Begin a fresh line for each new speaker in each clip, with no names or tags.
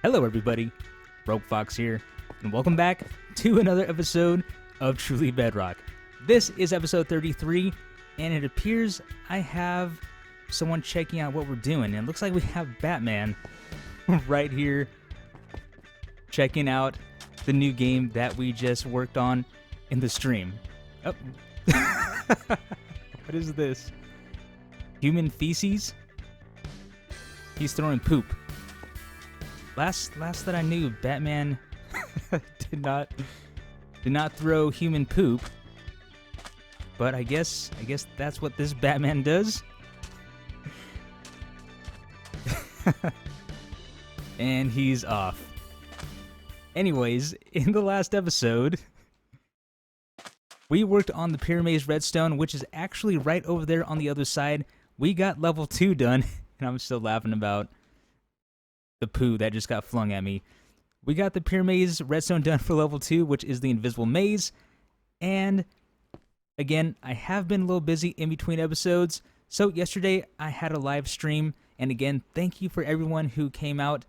Hello everybody, Rope Fox here, and welcome back to another episode of Truly Bedrock. This is episode 33, and it appears I have someone checking out what we're doing, and it looks like we have Batman right here checking out the new game that we just worked on in the stream. Oh. What is this? Human feces? He's throwing poop. Last that I knew, Batman did not throw human poop. But I guess that's what this Batman does. And he's off. Anyways, in the last episode, we worked on the Pyramids Redstone, which is actually right over there on the other side. We got level 2 done, and I'm still laughing about the poo that just got flung at me. We got the Pyramids Redstone done for level 2, which is the invisible maze. And again, I have been a little busy in between episodes. So yesterday I had a live stream, and again, thank you for everyone who came out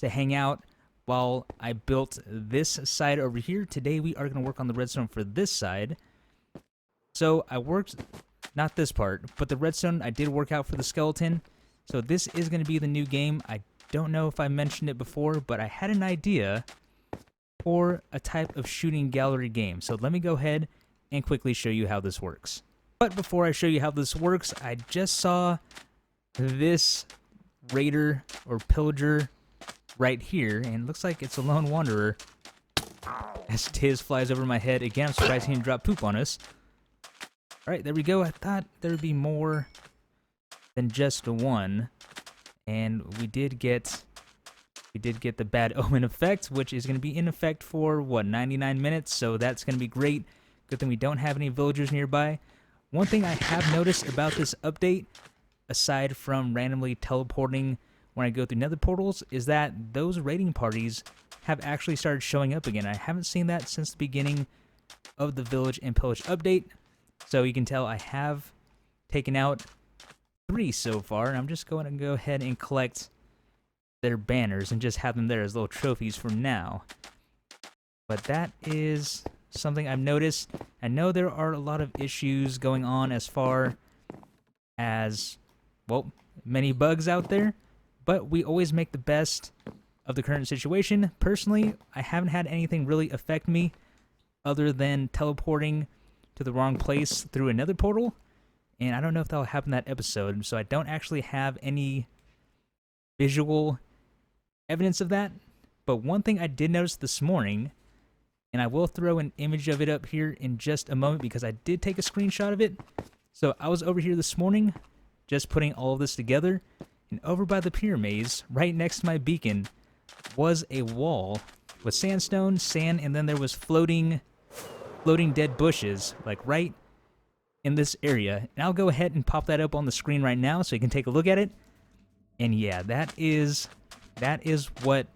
to hang out while I built this side over here. Today we are going to work on the redstone for this side. So I worked, not this part, but the redstone I did work out for the skeleton. So this is going to be the new game. I don't know if I mentioned it before, but I had an idea for a type of shooting gallery game. So let me go ahead and quickly show you how this works. But before I show you how this works, I just saw this raider or pillager right here, and it looks like it's a lone wanderer. As Tiz flies over my head again, I'm surprised he didn't drop poop on us. Alright, there we go. I thought there would be more than just one. And we did get the bad omen effect, which is going to be in effect for, what, 99 minutes? So that's going to be great. Good thing we don't have any villagers nearby. One thing I have noticed about this update, aside from randomly teleporting when I go through nether portals, is that those raiding parties have actually started showing up again. I haven't seen that since the beginning of the Village and Pillage update. So you can tell I have taken out 3 so far, and I'm just going to go ahead and collect their banners and just have them there as little trophies for now. But that is something I've noticed. I know there are a lot of issues going on as far as, well, many bugs out there, but we always make the best of the current situation. Personally, I haven't had anything really affect me other than teleporting to the wrong place through another portal. And I don't know if that'll happen that episode, so I don't actually have any visual evidence of that. But one thing I did notice this morning, and I will throw an image of it up here in just a moment because I did take a screenshot of it. So I was over here this morning just putting all of this together, and over by the pyramids, right next to my beacon, was a wall with sandstone, sand, and then there was floating dead bushes, like right in this area. And I'll go ahead and pop that up on the screen right now so you can take a look at it. And yeah, that is what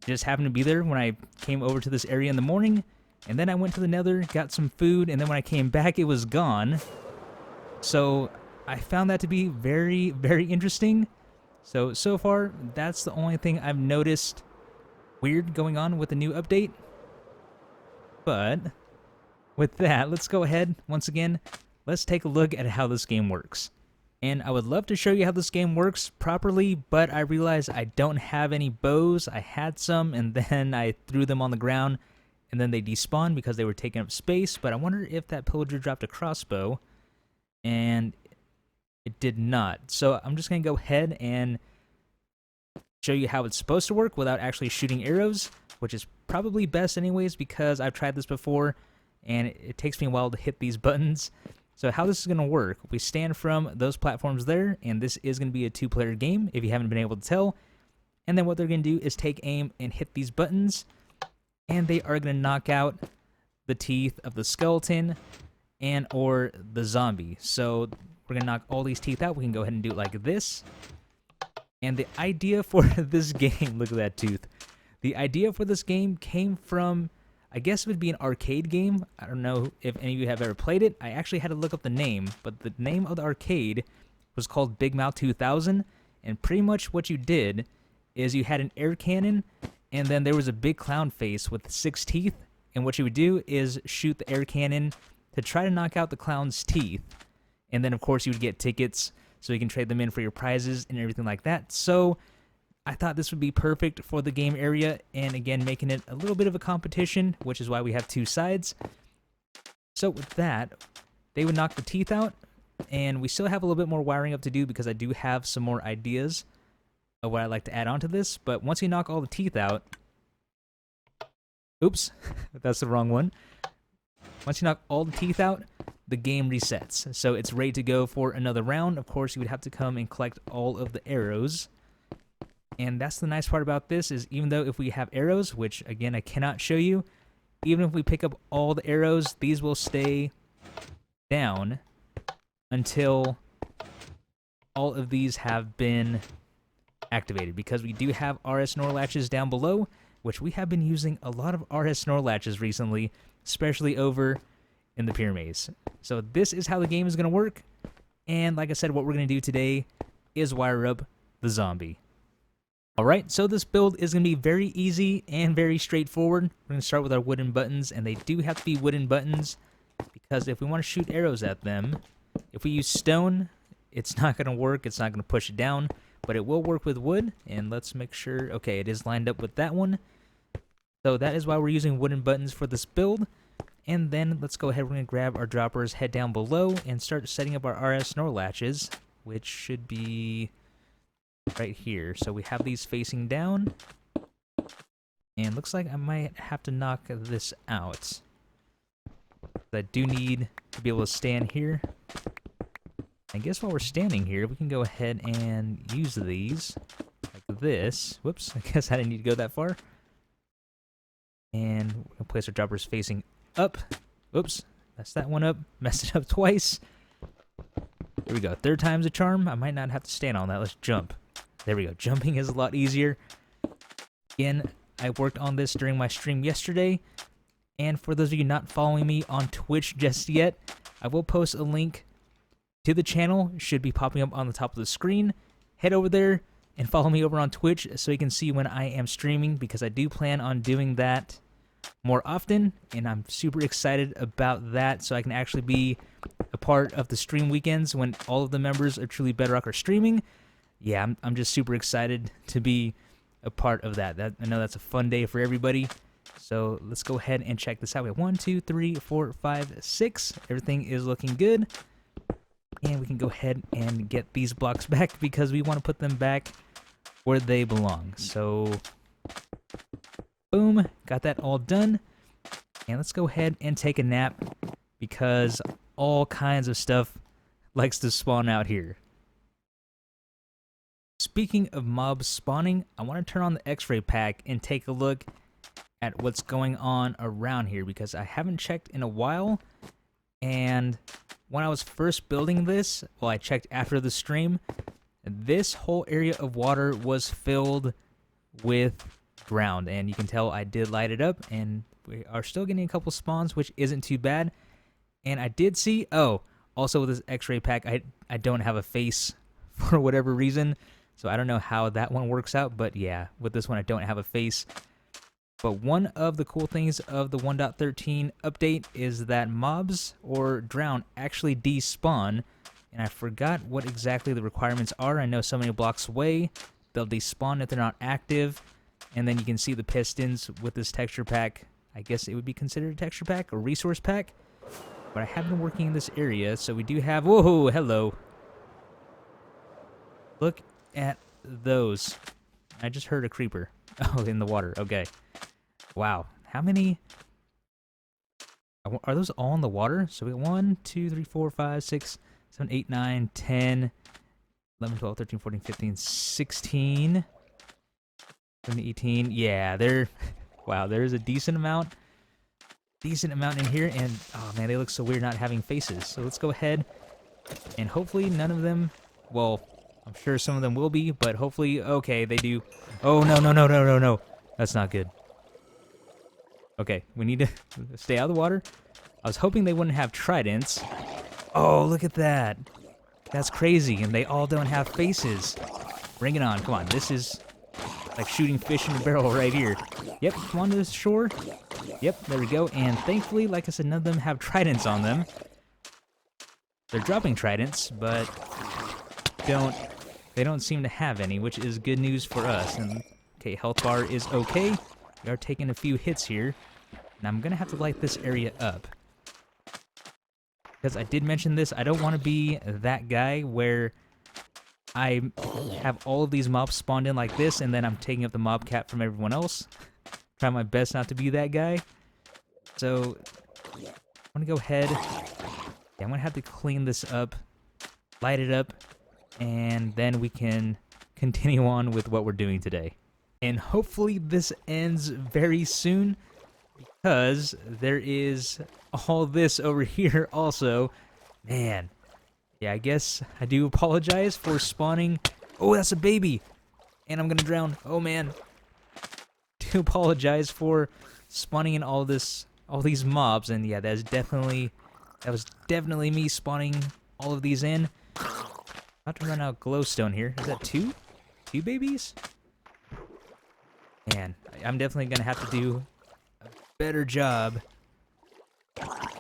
just happened to be there when I came over to this area in the morning. And then I went to the nether, got some food, and then when I came back it was gone. So I found that to be very, very interesting. So far, that's the only thing I've noticed weird going on with the new update. But with that, let's go ahead, once again, let's take a look at how this game works. And I would love to show you how this game works properly, but I realized I don't have any bows. I had some, and then I threw them on the ground, and then they despawned because they were taking up space. But I wonder if that pillager dropped a crossbow, and it did not. So I'm just going to go ahead and show you how it's supposed to work without actually shooting arrows, which is probably best anyways because I've tried this before, and it takes me a while to hit these buttons. So how this is going to work, we stand from those platforms there, and this is going to be a 2-player game if you haven't been able to tell. And then what they're going to do is take aim and hit these buttons, and they are going to knock out the teeth of the skeleton and or the zombie. So we're going to knock all these teeth out. We can go ahead and do it like this. And the idea for this game, look at that tooth. The idea for this game came from, I guess it would be an arcade game. I don't know if any of you have ever played it. I actually had to look up the name, but the name of the arcade was called Big Mouth 2000, and pretty much what you did is you had an air cannon, and then there was a big clown face with 6 teeth, and what you would do is shoot the air cannon to try to knock out the clown's teeth, and then of course you would get tickets so you can trade them in for your prizes and everything like that. So I thought this would be perfect for the game area, and again, making it a little bit of a competition, which is why we have 2 sides. So with that, they would knock the teeth out, and we still have a little bit more wiring up to do because I do have some more ideas of what I'd like to add on to this. But once you knock all the teeth out, oops, that's the wrong one. Once you knock all the teeth out, the game resets. So it's ready to go for another round. Of course, you would have to come and collect all of the arrows. And that's the nice part about this, is even though if we have arrows, which again I cannot show you, even if we pick up all the arrows, these will stay down until all of these have been activated, because we do have RS Snorlatches down below, which we have been using a lot of RS Snorlatches recently, especially over in the Pyre Maze. So this is how the game is going to work, and like I said, what we're going to do today is wire up the zombie. Alright, so this build is going to be very easy and very straightforward. We're going to start with our wooden buttons, and they do have to be wooden buttons, because if we want to shoot arrows at them, if we use stone, it's not going to work, it's not going to push it down, but it will work with wood. And let's make sure, okay, it is lined up with that one. So that is why we're using wooden buttons for this build. And then let's go ahead, we're going to grab our droppers, head down below, and start setting up our RS Snorlatches, which should be right here. So we have these facing down, and looks like I might have to knock this out. I do need to be able to stand here. I guess while we're standing here, we can go ahead and use these like this. Whoops, I guess I didn't need to go that far. And we're gonna place our droppers facing up. Whoops, messed that one up. Messed it up twice. Here we go. 3rd time's a charm. I might not have to stand on that. Let's jump. There we go. Jumping is a lot easier. Again, I worked on this during my stream yesterday. And for those of you not following me on Twitch just yet, I will post a link to the channel. It should be popping up on the top of the screen. Head over there and follow me over on Twitch so you can see when I am streaming, because I do plan on doing that more often, and I'm super excited about that, so I can actually be a part of the stream weekends when all of the members of Truly Bedrock are streaming. Yeah, I'm just super excited to be a part of that. I know that's a fun day for everybody. So let's go ahead and check this out. We have 1, 2, 3, 4, 5, 6. Everything is looking good. And we can go ahead and get these blocks back, because we want to put them back where they belong. So, boom, got that all done. And let's go ahead and take a nap, because all kinds of stuff likes to spawn out here. Speaking of mobs spawning, I want to turn on the X-ray pack and take a look at what's going on around here, because I haven't checked in a while. And when I was first building this, well, I checked after the stream, this whole area of water was filled with ground, and you can tell I did light it up, and we are still getting a couple spawns, which isn't too bad. And I did see, oh, also with this X-ray pack, I don't have a face for whatever reason, so I don't know how that one works out, but yeah, with this one I don't have a face. But one of the cool things of the 1.13 update is that mobs or drown actually despawn, and I forgot what exactly the requirements are. I know so many blocks away they'll despawn if they're not active, and then you can see the pistons with this texture pack. I guess it would be considered a texture pack or resource pack, but I have been working in this area, so we do have, whoa, hello. Look at those. I just heard a creeper. Oh, in the water, okay. Wow, how many are those all in the water? So we got 1, 2, 3, 4, 5, 6, 7, 8, 9, 10, 11, 12, 13, 14, 15, 16, 17, 18. Yeah, wow, there's a decent amount in here, and oh man, they look so weird not having faces. So let's go ahead and hopefully none of them, well, I'm sure some of them will be, but hopefully, okay, they do. Oh, no. That's not good. Okay, we need to stay out of the water. I was hoping they wouldn't have tridents. Oh, look at that. That's crazy, and they all don't have faces. Bring it on, come on. This is like shooting fish in a barrel right here. Yep, come on to the shore. Yep, there we go. And thankfully, like I said, none of them have tridents on them. They're dropping tridents, but they don't seem to have any, which is good news for us. And okay, health bar is okay. We are taking a few hits here. And I'm gonna have to light this area up. Because I did mention this, I don't want to be that guy where I have all of these mobs spawned in like this, and then I'm taking up the mob cap from everyone else. Try my best not to be that guy. So, I'm gonna go ahead. Yeah, I'm gonna have to clean this up, light it up, and then we can continue on with what we're doing today. And hopefully this ends very soon, because there is all this over here also. Man. Yeah, I guess I do apologize for spawning. Oh, that's a baby! And I'm gonna drown. Oh, man. Do apologize for spawning in all these mobs. And yeah, that was definitely me spawning all of these in. About to run out glowstone here. Is that two? Two babies? Man, I'm definitely gonna have to do a better job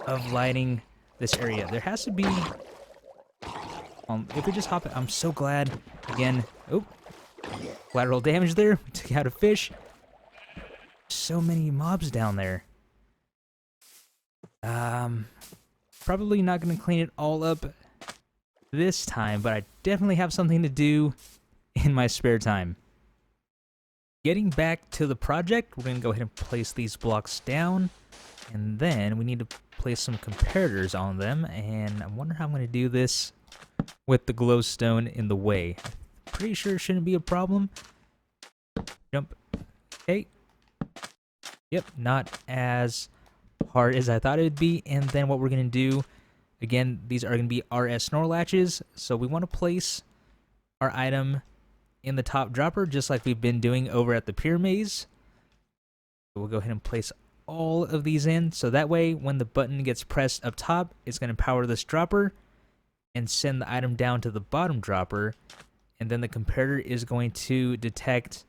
of lighting this area. There has to be... if we just hop it, I'm so glad. Again, oh, collateral damage there. We took out a fish. So many mobs down there. Probably not going to clean it all up this time, but I definitely have something to do in my spare time. Getting back to the project, we're going to go ahead and place these blocks down, and then we need to place some comparators on them, and I wonder how I'm going to do this with the glowstone in the way. Pretty sure it shouldn't be a problem. Jump. Okay. Yep, not as hard as I thought it would be. And then what we're going to do, again, these are going to be RS Snorlatches. So we want to place our item in the top dropper, just like we've been doing over at the Pyramaze. We'll go ahead and place all of these in. So that way, when the button gets pressed up top, it's going to power this dropper and send the item down to the bottom dropper, and then the comparator is going to detect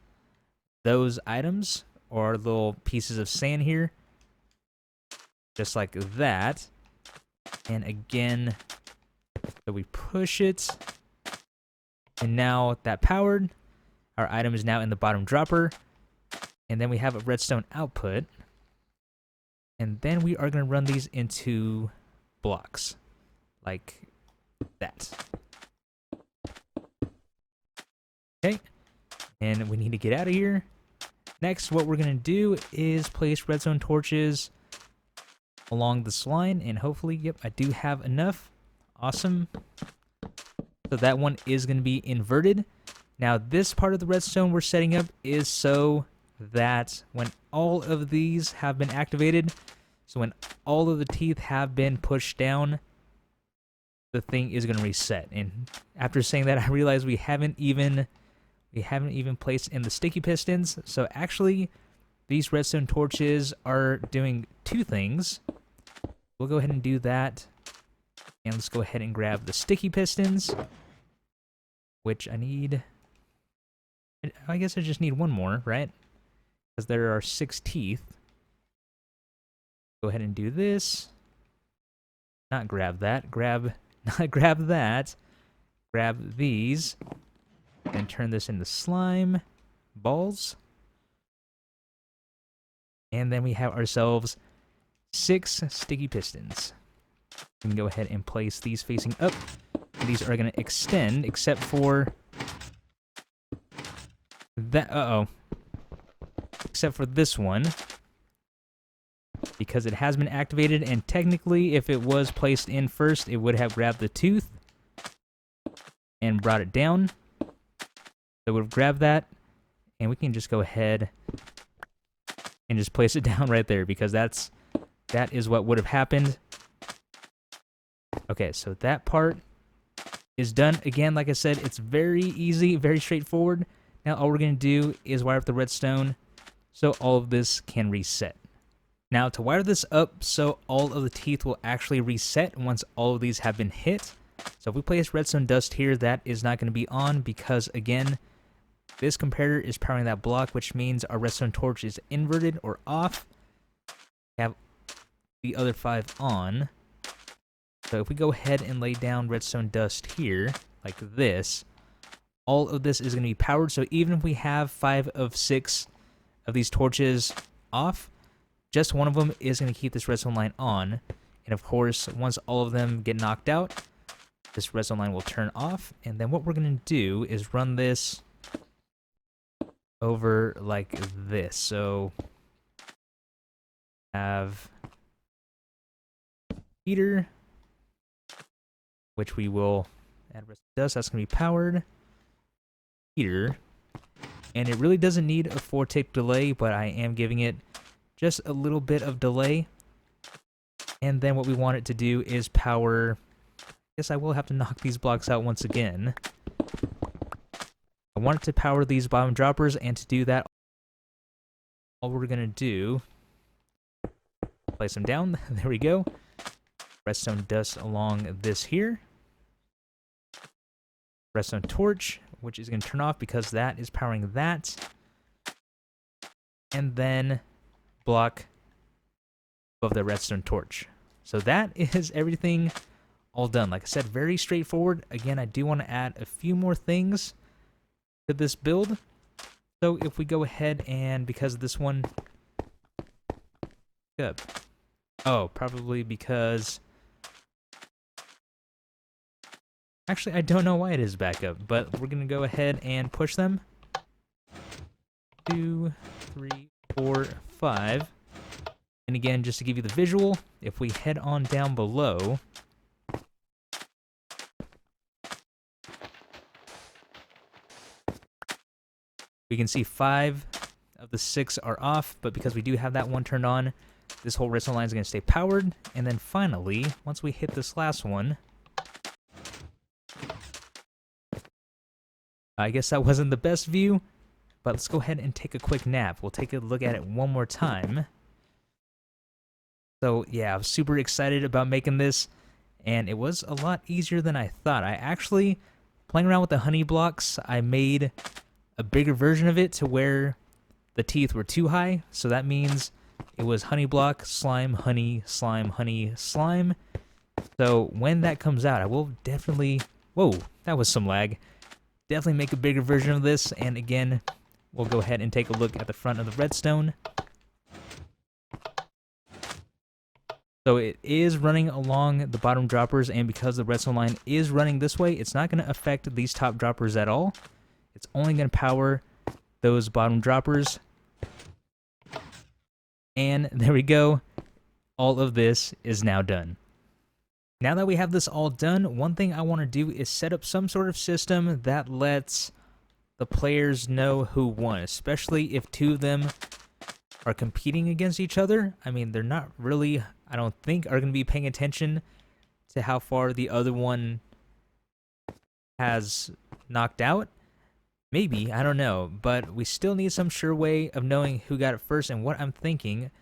those items, or little pieces of sand here, just like that. And again, so we push it, and now that powered, our item is now in the bottom dropper, and then we have a redstone output, and then we are going to run these into blocks, like that. Okay, and we need to get out of here. Next, what we're going to do is place redstone torches along this line, and hopefully, yep, I do have enough. Awesome. So that one is going to be inverted. Now, this part of the redstone we're setting up is so that when all of these have been activated, so when all of the teeth have been pushed down, the thing is going to reset. And after saying that, I realized we haven't even placed in the sticky pistons. So actually, these redstone torches are doing two things. We'll go ahead and do that. And let's go ahead and grab the sticky pistons, which I need. I guess I just need one more, right? Because there are 6 teeth. Go ahead and do this. Not grab that. Not grab that. Grab these. And turn this into slime balls. And then we have ourselves 6 sticky pistons. We can go ahead and place these facing up. And these are going to extend, except for that. Except for this one, because it has been activated, and technically, if it was placed in first, it would have grabbed the tooth and brought it down. So we'll grab that, and we can just go ahead and just place it down right there, because that is what would have happened. Okay, so that part is done. Again, like I said, it's very easy, very straightforward. Now all we're going to do is wire up the redstone so all of this can reset. Now to wire this up so all of the teeth will actually reset once all of these have been hit. So if we place redstone dust here, that is not going to be on, because again, This comparator is powering that block, which means our redstone torch is inverted or off. We have the other 5 on. So if we go ahead and lay down redstone dust here, like this, all of this is going to be powered. So even if we have 5 of 6 of these torches off, just one of them is going to keep this redstone line on. And of course, once all of them get knocked out, this redstone line will turn off. And then what we're going to do is run this over like this. So have heater, which we will add redstone dust. That's going to be powered. Heater. And it really doesn't need a 4-tick delay, but I am giving it just a little bit of delay. And then what we want it to do is power... I guess I will have to knock these blocks out once again. I want it to power these bottom droppers, and to do that, all we're going to do... place them down. There we go. Redstone dust along this here. Redstone torch, which is going to turn off because that is powering that. And then block above the redstone torch. So that is everything all done. Like I said, very straightforward. Again, I do want to add a few more things to this build. So if we go ahead and, because this one... Good. Oh, probably because... Actually, I don't know why it is back up, but we're going to go ahead and push them. 2, 3, 4, 5. And again, just to give you the visual, if we head on down below, we can see 5 of the 6 are off, but because we do have that one turned on, this whole redstone line is going to stay powered. And then finally, once we hit this last one, I guess that wasn't the best view, but let's go ahead and take a quick nap. We'll take a look at it one more time. So yeah, I was super excited about making this, and it was a lot easier than I thought. I actually, playing around with the honey blocks, I made a bigger version of it to where the teeth were too high. So that means it was honey block, slime, honey, honey, slime. So when that comes out, I will definitely... Whoa, that was some lag. Definitely make a bigger version of this, and again, we'll go ahead and take a look at the front of the redstone. So it is running along the bottom droppers, and because the redstone line is running this way, it's not going to affect these top droppers at all. It's only going to power those bottom droppers. And there we go. All of this is now done. Now that we have this all done, one thing I want to do is set up some sort of system that lets the players know who won, especially if 2 of them are competing against each other. I mean, they're not really, I don't think, are going to be paying attention to how far the other one has knocked out. Maybe, I don't know, but we still need some sure way of knowing who got it first. And what I'm thinking,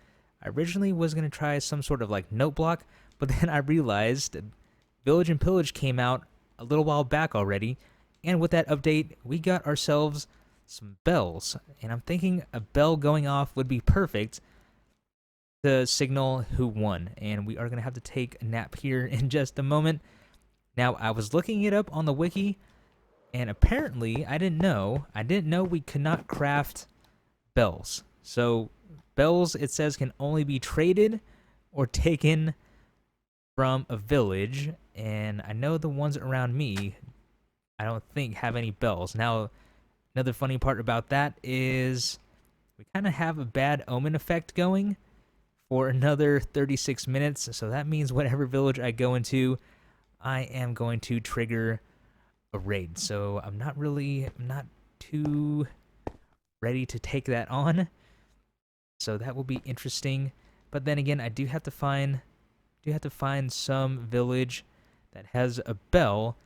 I originally was going to try some sort of like note block, but then I realized Village and Pillage came out a little while back already, and with that update, we got ourselves some bells. And I'm thinking a bell going off would be perfect to signal who won. And we are going to have to take a nap here in just a moment. Now, I was looking it up on the wiki, and apparently, I didn't know we could not craft bells. So, bells, it says, can only be traded or taken from a village, and I know the ones around me, I don't think have any bells. Now, another funny part about that is we kind of have a bad omen effect going for another 36 minutes, so that means whatever village I go into, I am going to trigger a raid. So I'm not too ready to take that on, so that will be interesting. But then again, I do have to find some village that has a bell,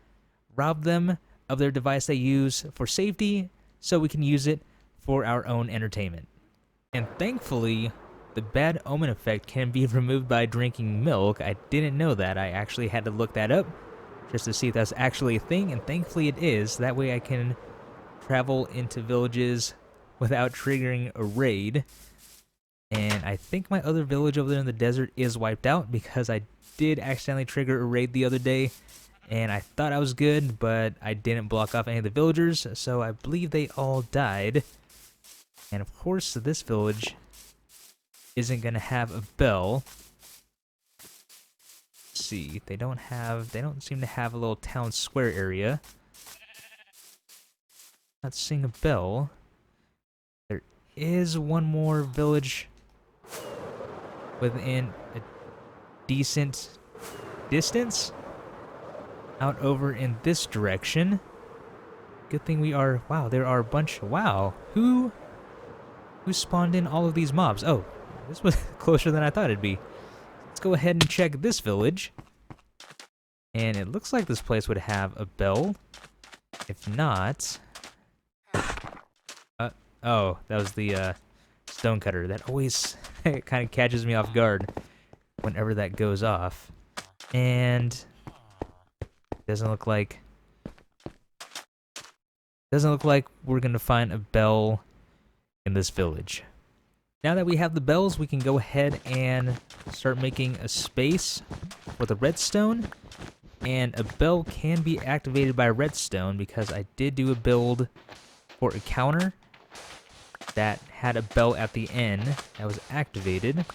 rob them of their device they use for safety, so we can use it for our own entertainment. And thankfully, the bad omen effect can be removed by drinking milk. I didn't know that. I actually had to look that up just to see if that's actually a thing, and thankfully it is. That way I can travel into villages without triggering a raid. And I think my other village over there in the desert is wiped out because I did accidentally trigger a raid the other day. And I thought I was good, but I didn't block off any of the villagers, so I believe they all died. And of course, this village isn't going to have a bell. Let's see, they don't seem to have a little town square area. Not seeing a bell. There is one more village within a decent distance out over in this direction. Good thing we are... Wow, there are a bunch... Wow, who spawned in all of these mobs? Oh, this was closer than I thought it'd be. Let's go ahead and check this village. And it looks like this place would have a bell. If not... oh, that was the stonecutter. That always kind of catches me off guard whenever that goes off. And... Doesn't look like we're gonna find a bell in this village. Now that we have the bells, we can go ahead and start making a space for the redstone. And a bell can be activated by redstone because I did do a build for a counter that had a bell at the end that was activated.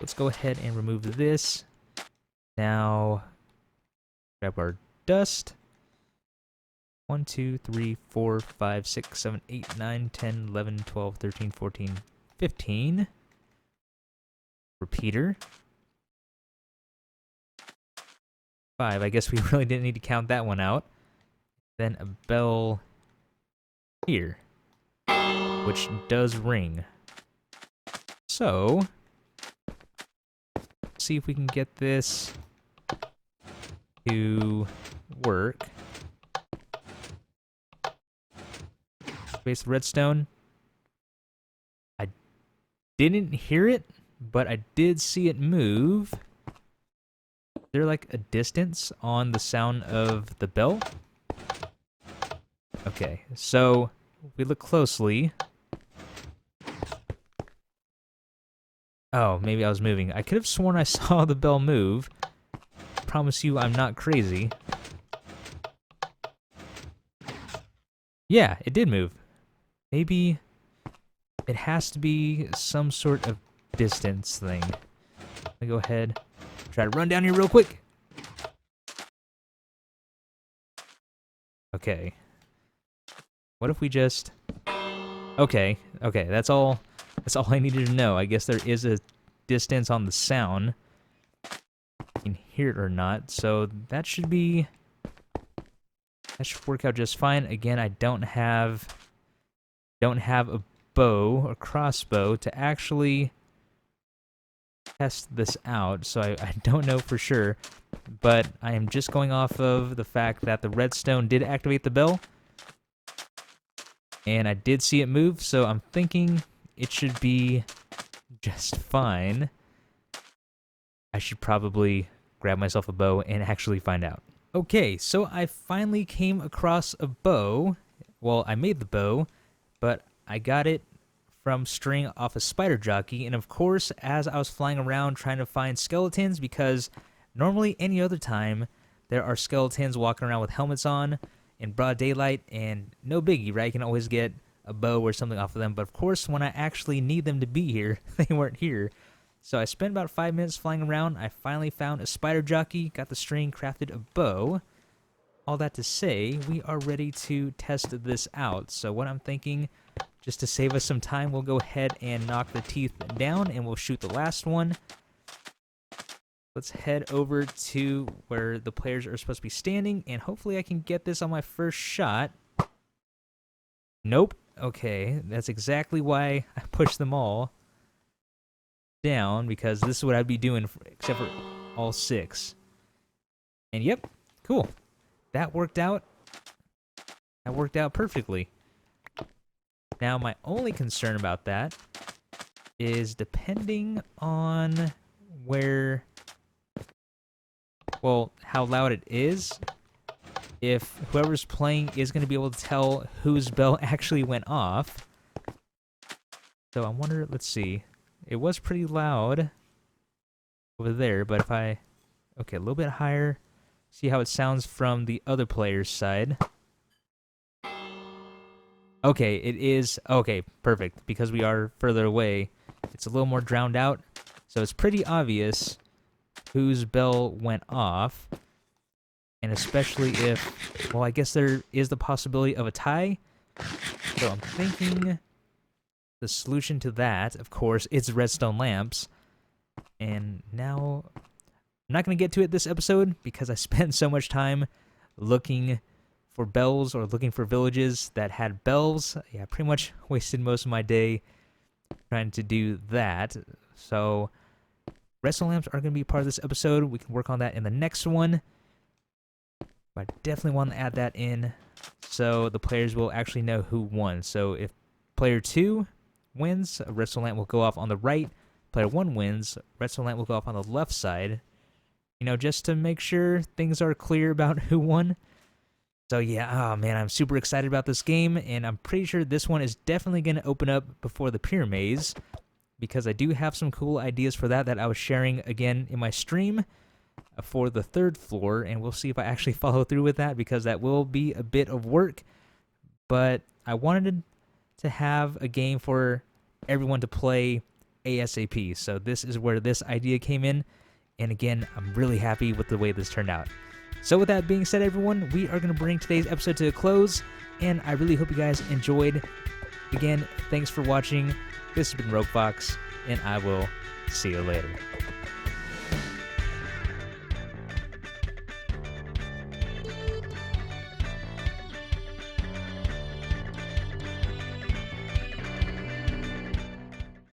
Let's go ahead and remove this. Now, grab our dust. 1, 2, 3, 4, 5, 6, 7, 8, 9, 10, 11, 12, 13, 14, 15. Repeater. 5. I guess we really didn't need to count that one out. Then a bell here, which does ring. So, let's see if we can get this to work. Space redstone. I didn't hear it, but I did see it move. Is there like a distance on the sound of the bell? Okay, so if we look closely. Oh, maybe I was moving. I could have sworn I saw the bell move. Promise you I'm not crazy. Yeah, it did move. Maybe it has to be some sort of distance thing. Let me go ahead, try to run down here real quick. Okay. What if we just... Okay, that's all I needed to know. I guess there is a distance on the sound. You can hear it or not, so that should work out just fine. Again, I don't have a bow or crossbow to actually test this out, so I don't know for sure, but I am just going off of the fact that the redstone did activate the bell, and I did see it move, so I'm thinking it should be just fine. I should probably grab myself a bow and actually find out. Okay, so I finally came across a bow. Well, I made the bow, but I got it from string off a spider jockey, and of course, as I was flying around trying to find skeletons, because normally any other time, there are skeletons walking around with helmets on in broad daylight, and no biggie, right? You can always get a bow or something off of them, but of course, when I actually need them to be here, they weren't here. So I spent about 5 minutes flying around. I finally found a spider jockey, got the string, crafted a bow. All that to say, we are ready to test this out. So what I'm thinking, just to save us some time, we'll go ahead and knock the teeth down, and we'll shoot the last one. Let's head over to where the players are supposed to be standing, and hopefully I can get this on my first shot. Nope. Okay, that's exactly why I pushed them all down, because this is what I'd be doing, except for all 6. And yep, cool. That worked out. That worked out perfectly. Now, my only concern about that is depending on where... Well, how loud it is. if whoever's playing is going to be able to tell whose bell actually went off. So I wonder, let's see. It was pretty loud over there, but if I... Okay, a little bit higher. See how it sounds from the other player's side. Okay, it is... Okay, perfect. Because we are further away, it's a little more drowned out. So it's pretty obvious whose bell went off. And especially if... Well, I guess there is the possibility of a tie. So I'm thinking the solution to that, of course, is redstone lamps. And now... I'm not going to get to it this episode because I spent so much time looking for bells or looking for villages that had bells. Yeah, I pretty much wasted most of my day trying to do that. So redstone lamps are going to be part of this episode. We can work on that in the next one. But I definitely want to add that in so the players will actually know who won. So if player 2 wins, a redstone lamp will go off on the right. Player 1 wins, redstone lamp will go off on the left side. You know, just to make sure things are clear about who won. So yeah, oh man, I'm super excited about this game, and I'm pretty sure this one is definitely going to open up before the Pyre Maze, because I do have some cool ideas for that I was sharing again in my stream for the 3rd floor, and we'll see if I actually follow through with that, because that will be a bit of work. But I wanted to have a game for everyone to play ASAP, so this is where this idea came in. And again, I'm really happy with the way this turned out. So with that being said, everyone, we are going to bring today's episode to a close. And I really hope you guys enjoyed. Again, thanks for watching. This has been Rogue Fox, and I will see you later.